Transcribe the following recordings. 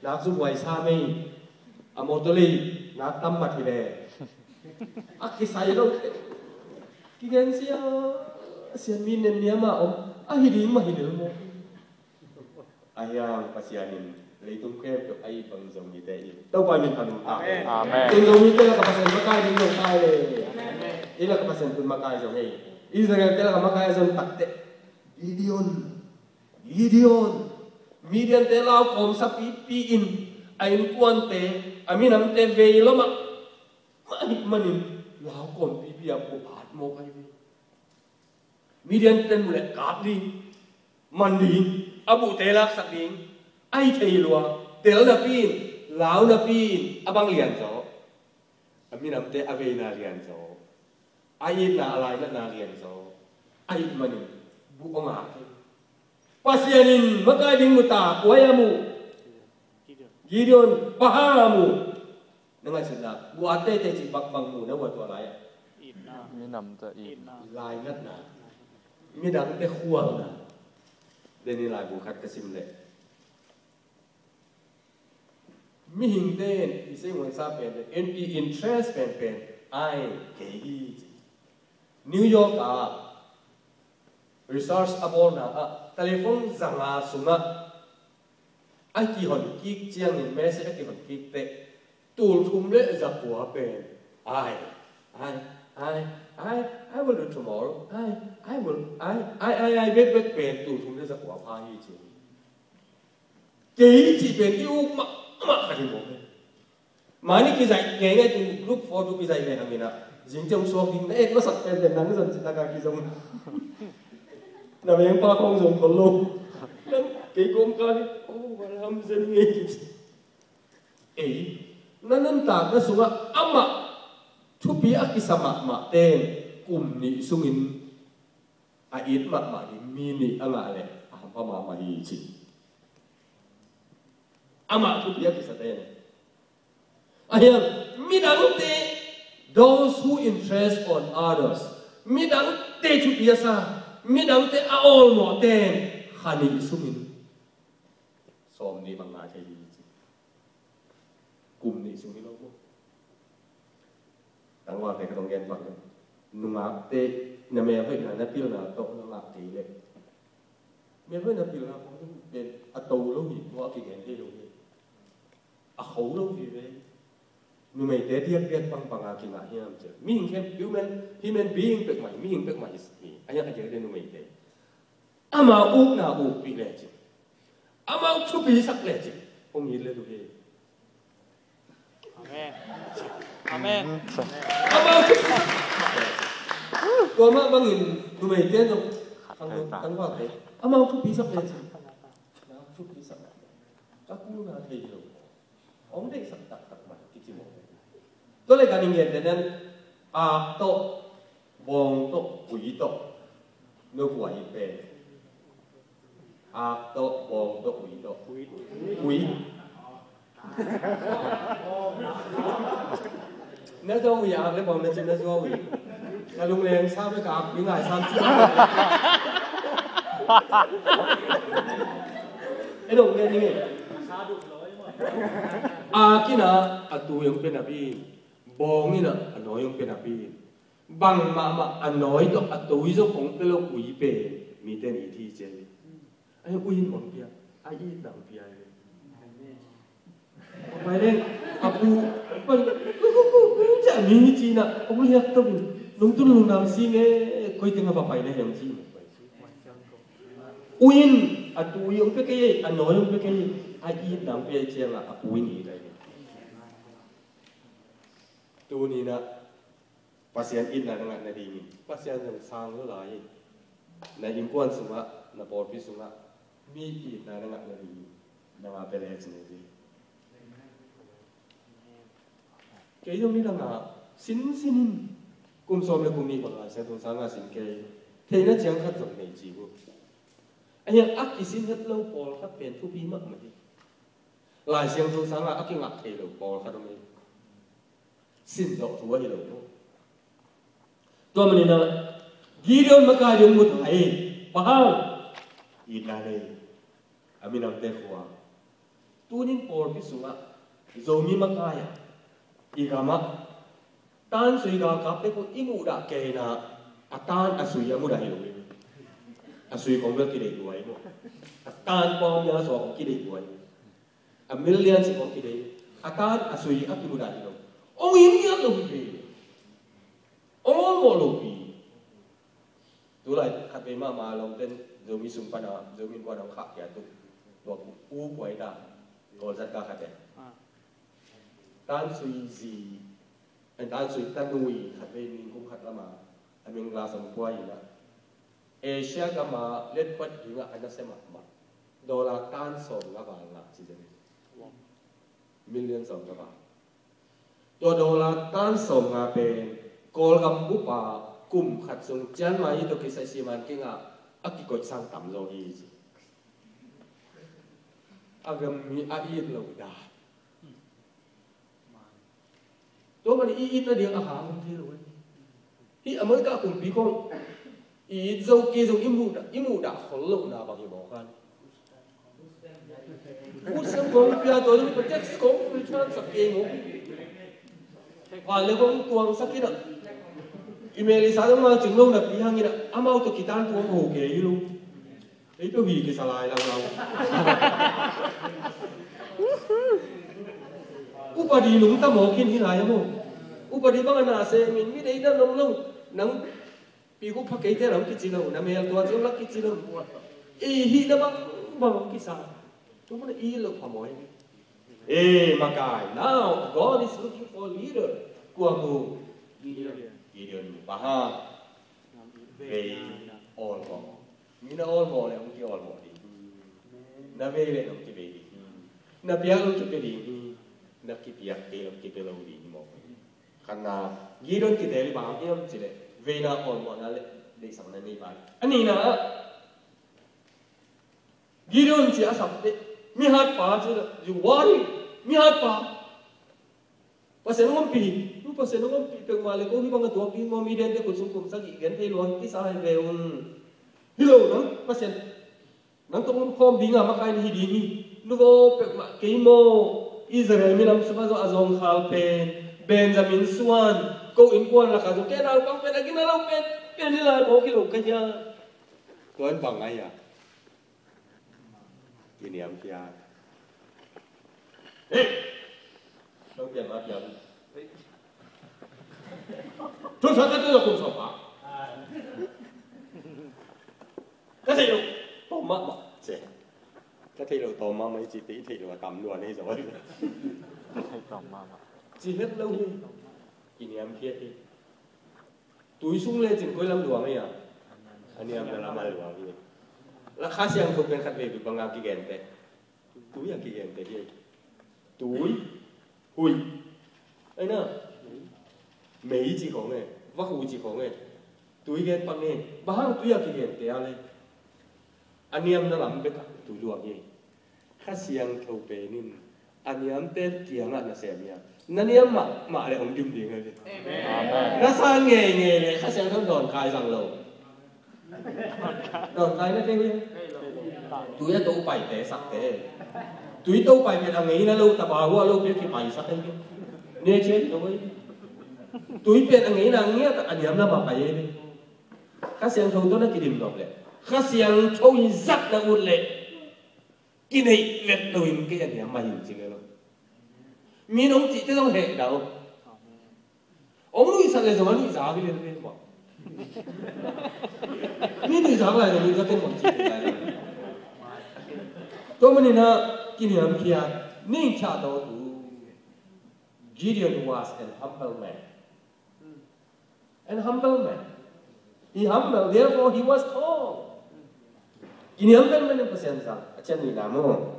นักสุ่มไว้ซาไม่อโมตุลีนักตั้มมาทีเดียอักขิสัยเรากินเสียมีเนียมาฮิลิมาฮิลิโมayang pasyanin leitung ke to ai bang zong ni te to pa min panu amen ting zong ni te ka pasen makai ding zong kai le ila ka pasen kun makai zong ei Israel te ka makai zong takte Gideon Midian te lao kom sa pi in ai kuan te amin am te ve lo ma manin lao kom pi apo phat mo kai Midian ten mule kap ding man ding Abu telak sak ding ai thei lua tel na pin lao na pin abang lian zo amin am te ave na lian zo ai na alai na lian zo ai mani bu oma pasianin maka ding muta wayamu Gideon pahamu nangai sila bu ate te ci bak bang mu na wa to lai mi nam ta i lai ngat na mi dang te khuang na Deni lai bukat kesim le. Mi hing den isi ngon sa pen NP interest pen ai KE. New York research abor na telephone zanga sunga ai ki hon ki chiang in message ki hon ki te tul thum le za kwa pen I will do tomorrow. I bet pen tu thum le sa kwa pha hi chi. Ki chi pen yu ma ka ni mo. Mani ki zai nge nge tu look for tu ki zai le hamina. Jing chong so king e ko sak pen nang zon chi ta ka ki zong. Na meng pa kong zong ko lo. Nang ki kom ka ni walam zen nge ki. Nanan ta ka sunga ama Tupi akisama ma ten kum ni sungin ait ma ni mini anga le apa ma hi chi ama tupi akisaten ayam midang te those who interest on others midang te tupi asa midang te all mo ten khani sungin som ni manga thai chi kum ni sungin lo Tang wa ke tong gen bak nungak te na me phai na pil na to nungak te le me phai na pil na ko ben ato lo hi wa ki gen te lo hi a khou lo hi ve nu me te tiak tiak pang pang a ki na hiam che mi ken human being pek mai mi pek mai hi aya a je de nu me te ama u na u pi le che ama chu pi sak le che ong yi le lo hi Amen. Có mà băng nhìn tụi mày tên không? Thằng vào thế. Mau chút bí sắp lên chứ? Chút bí sắp. Các cú là thầy hiểu. Ông đây sắp tập mặt cái gì một. Tôi lại cả những người nên to, bong to, quỷ to, nó quỷ về. To, bong to, quỷ to, quỷ. Nếu cho quỷ cái bong nó trên nó cho quỷ. Là lung lên sao với cả những ngày sao chứ? Cái đồng nghe như vậy. Cái nào tu yung penapi, bong như nào nói yung penapi, bằng mà nói to tu yung phong cái lo quỷ về, mi tên ý thi chơi. Anh quỷ mong kia, ai ít làm kia. Vậy nên aku chẳng nghĩ gì nào, ông lihat tu, nung tu nung nam si nghe, coi tiếng apa phải này yang si. Uin, tu yung cái, nói yung cái, ai ít làm kia chơi là aku uin ini. Tu ni na, pasien ít na dengan nadi ni, pasien yang sang lo lai, na impuan semua, na porpi semua, mi ít na dengan nadi, dengan apa lagi ni. Cái giống như là xin cùng xóm là cùng đi bằng lại sẽ thùng sáng là xin cái thế nó chẳng khát dòng này chỉ vô anh em ác kỳ xin hết lâu bỏ khát bền thu phí mất mà đi lại xem thùng sáng là ác cái ngạc thầy lâu bỏ khát đông này xin dọc thua thì lâu tôi mình là Gideon maka yung một thầy bahang ít là đây amin am teh khoa tunin por pi sunga zomi makaya igama tan sui ga kape ko imu da ke na atan asui amu da hilu asui kong ki dei duai mo atan pom ya so ki dei duai a million si kong ki dei atan asui akimu da hilu ong ini ya lo bi ong mo lo bi tu lai khat be ma long ten zomi sum pana zomi kwa dong khak ya tu lo u kwai da lo zat ka khat tan sui gì anh tan sui tan nuôi khát về mình cũng khát lắm mà anh mình là sống qua gì đó Asia cái mà lên quất những anh nó sẽ mặc mà đô la tan sòng các bạn là chỉ thế million sòng các bạn đô la tan sòng à bên call gam búp à cùng khát sòng chân mà ít cái sai siman cái ngà ác cái coi sang tầm rồi gì agam mi ai lâu đà tôi mà đi ít nó điều à hàng không thế rồi thì ở mới cả cùng bí con ít dâu kia dâu im mù đã khó lâu nào bằng nhiều bỏ khăn cút xem con phía tôi nó bị chết con bị chán sặc kề ngủ và nếu con tuang sắc kia đó email sao đó mà chừng lâu là bí hăng như đó amau tôi kita tuang hồ kề như luôn ấy tôi vì cái xà lai lâu lâu upadi nung ta mo kin hilaya mo upadi bang na se min mi dei da nong nong nang pi ko pha ke te ram ki chilo na mel to jong lak ki chilo e hi da bang ki sa to mo e lo pha mo makai now God is looking for a leader kwa mo Gideon baha ve all mo mi na all mo le ông ki all mo di na ve le ông ki ve di na pia ông ki pe di nakipiak ke lo di mo kana giron ki deli ba ki am chile vena on mo na le sang na ni ba ani na giron chi asap te mi hat pa chu you worry mi hat pa pasen ngom pi nu pasen ngom pi pe ma le ko hi bang to pi mo mi den te ko sum kum sa gi gen te lo ki sa hai ve un hello no pasen nang to ngom khom bi nga ma kai ni di ni nu go pe ma ke mo Israel milam sumazo azong khalpen Benjamin Swan ko in kwan la kazo ke na pang pen agina law pen nila ko kilo kanya tuan bang ai ya ini am kia long pian ma pian tu sa ta tu ko so pa ka sai lo to ma che cái thi đầu tổ mà mấy chị tí thì là cầm luôn đấy rồi chỉ hết lâu đi kỷ niệm kia thì túi sung lên chừng coi làm đùa mấy à anh em là làm đùa gì là khá xem không bên khát về bị bằng cái ghen thế túi là cái ghen thế đi túi hui ấy nè mấy chị có nghe vác hui chị có nghe túi ghen bằng nghe bao túi là cái ghen thế à lên anh em nó làm bên túi đùa gì khá xiang thâu bể nín anh em tên tiếng anh là xem nha nên em mà lại ông kim tiếng rồi nó sang nghề này khá xiang thâu đòn cài rằng lầu đòn cài nó cái gì túi nó tàu bảy té sắc té túi tàu bảy biết anh ấy nó lâu tập bao lâu biết cái bảy sắc cái nè chết rồi túi biết anh ấy là nghe anh em nó mà bảy đi khá xiang thâu tôi nó cái điểm đọc lệ khá xiang thâu rất là ổn lệ cái này việc đầu cái anh em mà hiểu gì nữa miền ông chỉ tới trong hệ đâu ông nuôi sao lại giống nuôi giá cái lên bên bỏ miền nuôi giá lại nuôi giá tên một chỉ lại tôi mới nói cái niệm kia nên cha đâu tu Gideon was an humble man he humble therefore he was tall cái niệm cái mình phải xem rằng chân người làm không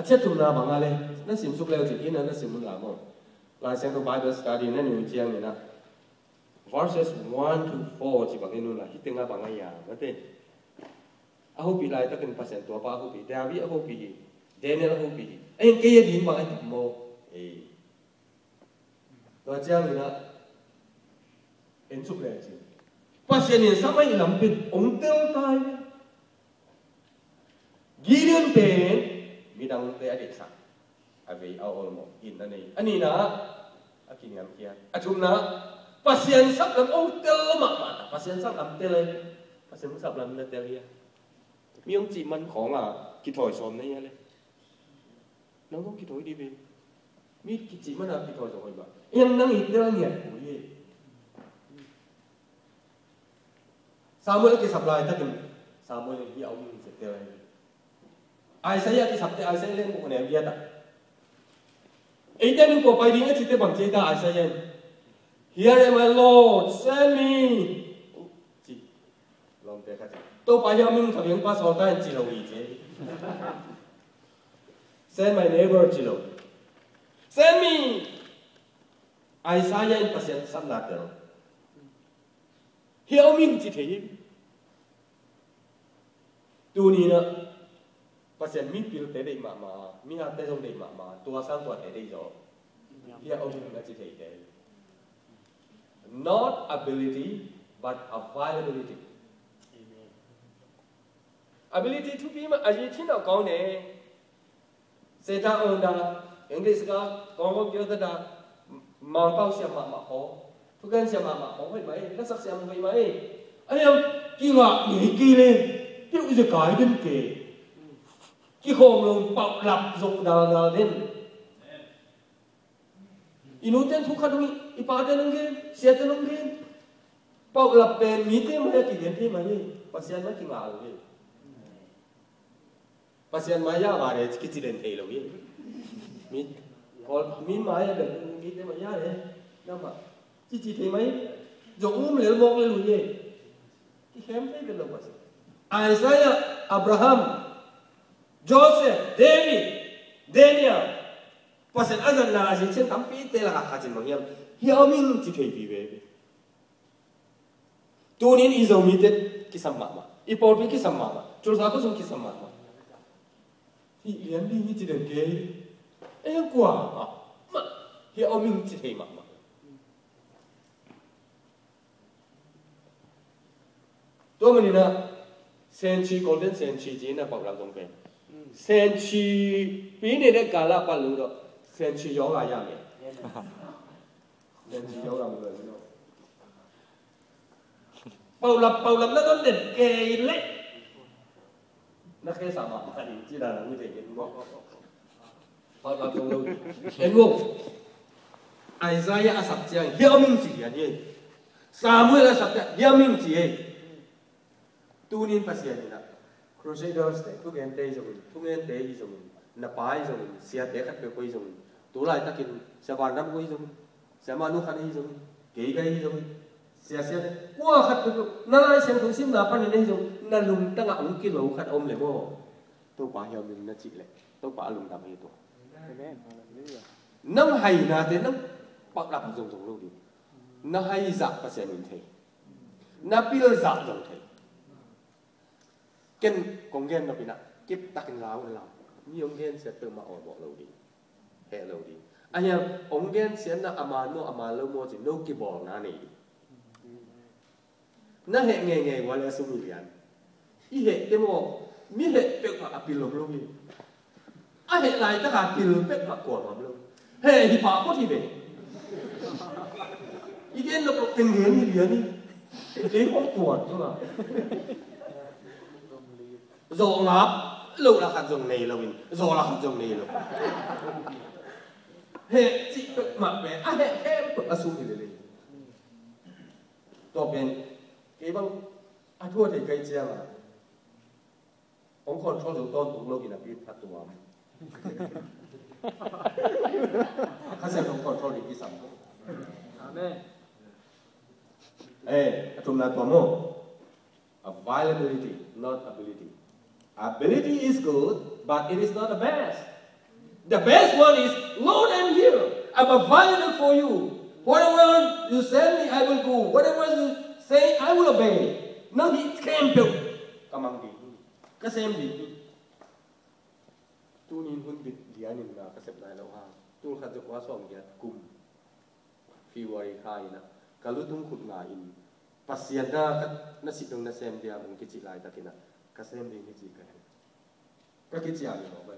chết tụm nào bằng ai nó xỉm xúc leo chỉ kia nó xỉm muốn làm không là xem cái Bible study nó nhiều chương này nè verses 1 to 4 chỉ bằng cáiนู่นlà hít tiếng bằng ai à vậy thế aku pilih itu kan pasien tua apa aku pilih David aku pilih Daniel aku pilih kaya di bằng anh mo tôi chương này nè em xúc leo chỉ pasien yang sama yang lampin ông tiêu tai Gideon pen dang te ade sa ave au olmo in ani na akin ngam kia achum na pasien sap lam au tel ma ma pasien sap lam tel pasien sap lam na tel ya mi ông chị man khong ki thoi som nei ya le nó có ki thoi đi về mi ki chị man ki thoi rồi ba em nang i tel nge ku ye Samuel ki supply takin Samuel hi au mi se tel Isaiah ki sabte Isaiah le mu ne bia ta Aiden ko pai ding chi te bang che ta Isaiah Here am I Lord send me chi long te ka tôi phải cho mình phải biết bắt đầu cái chỉ là gì chứ send my neighbor chỉ là send me Isaiah pasien sắp nát rồi hiểu mình chỉ thấy tu ni nữa pasien mình biết tới đây mà mình học tới trong đây mà tua sang tua tới đây rồi hiểu mình là chỉ thấy đấy not ability but availability ability to be mà ai chỉ nào con này sẽ ta ông đã English ka con có kiểu đó mang bao xem mà họ thu gần xem mà họ phải mấy nó sắc xem phải mấy anh em kia ngạ nghĩ kia lên kiểu gì cái đến kề cái khom luôn bạo lập dùng đào lên inu ten thu khăn mi ipa ten nung gen sia ten nung gen bạo lập bên mi tem hay cái gì thế mà đi pasien nó kia ngạ rồi pasien maya vare kicilen thei lo ye mi maya de mi te maya de nama chi thei mai jong le mok le lu ye ki hem thei de lo pas Isaiah Abraham Joseph David Daniel pasien azan na ji chen tam pi te la kha chin mang yam hiao min chi thei bi ve tunin izo mi te ki samma ma ipor bi ki samma ma chul sa ko sum ki samma ma thì liền đi như chỉ đến kế em quả mà hiểu mình chỉ thấy mà tôi mình là century golden century chỉ là bảo làm đồng tiền century bí này để cả là quan lưu đó century gió là gì century gió làm người đó bảo lập nó có đến kế lệ nó cái sao mà thì chỉ là như thế cái ngô họ làm trong lâu cái ngô Isaiah sắp chăng hiểu mình chỉ là gì Samuel sắp chăng hiểu mình chỉ tu nín phát hiện là Crusaders đấy tu gen tây dùng Nepal dùng Sia để các cái quay dùng tu lại ta kinh Sa Van Nam quay dùng Sa Manu Khan dùng kỹ cái dùng Sia đấy qua khát tu nãy xem thông tin là pan này dùng na lùng ta ngạo cái lẩu khát ôm lại mò tôi quá hiểu mình nó chỉ lại tôi quá lùng làm gì tôi nâng hay là thế nâng bạc làm dùng lâu đi nó hay giả và sẽ nhìn thấy nó biết giả dùng thấy cái con gen nó bị nặng kiếp ta kinh láo làm nhiều gen sẽ từ mà ở bỏ lâu đi hệ lâu đi anh em ông gen sẽ là ama lâu mua chỉ nấu cái bỏ na này nó hệ nghề gọi là số million ý hệ cái mồ mi hệ bẹt mà apil lâu đi à hệ lại tất cả apil bẹt mà quả mà lâu hệ thì phá có thì về ý kiến nó tình nghĩa như liền đi cái không cuộn chứ mà rồi ngáp lâu là khăn dùng này lâu rồi là khăn dùng này lâu hệ chị bẹt mà về à hệ bẹt là số thì vềตัวเป็นcái bang thua thì cái gì mà ông còn cho chúng tôi cũng lâu thì là biết phát tuồng hắn sẽ không còn cho được cái sản phẩm Amen. chúng ta tuồng mô availability not ability ability is good but it is not the best one is Lord I'm here I'm available for you whatever you send me I will go whatever you say I will obey nó bị kèm biểu cảm ơn đi cái xem đi tu nín hun bịt đi anh em là cái xem lại lâu ha tu khát cho quá xong vậy cùng phi vơi khai na cái lúc tung khut ngài in pasien na nó xịt đông nó xem đi à mình cái chị lại ta kia na cái xem đi cái chị cái chị à mình nói vậy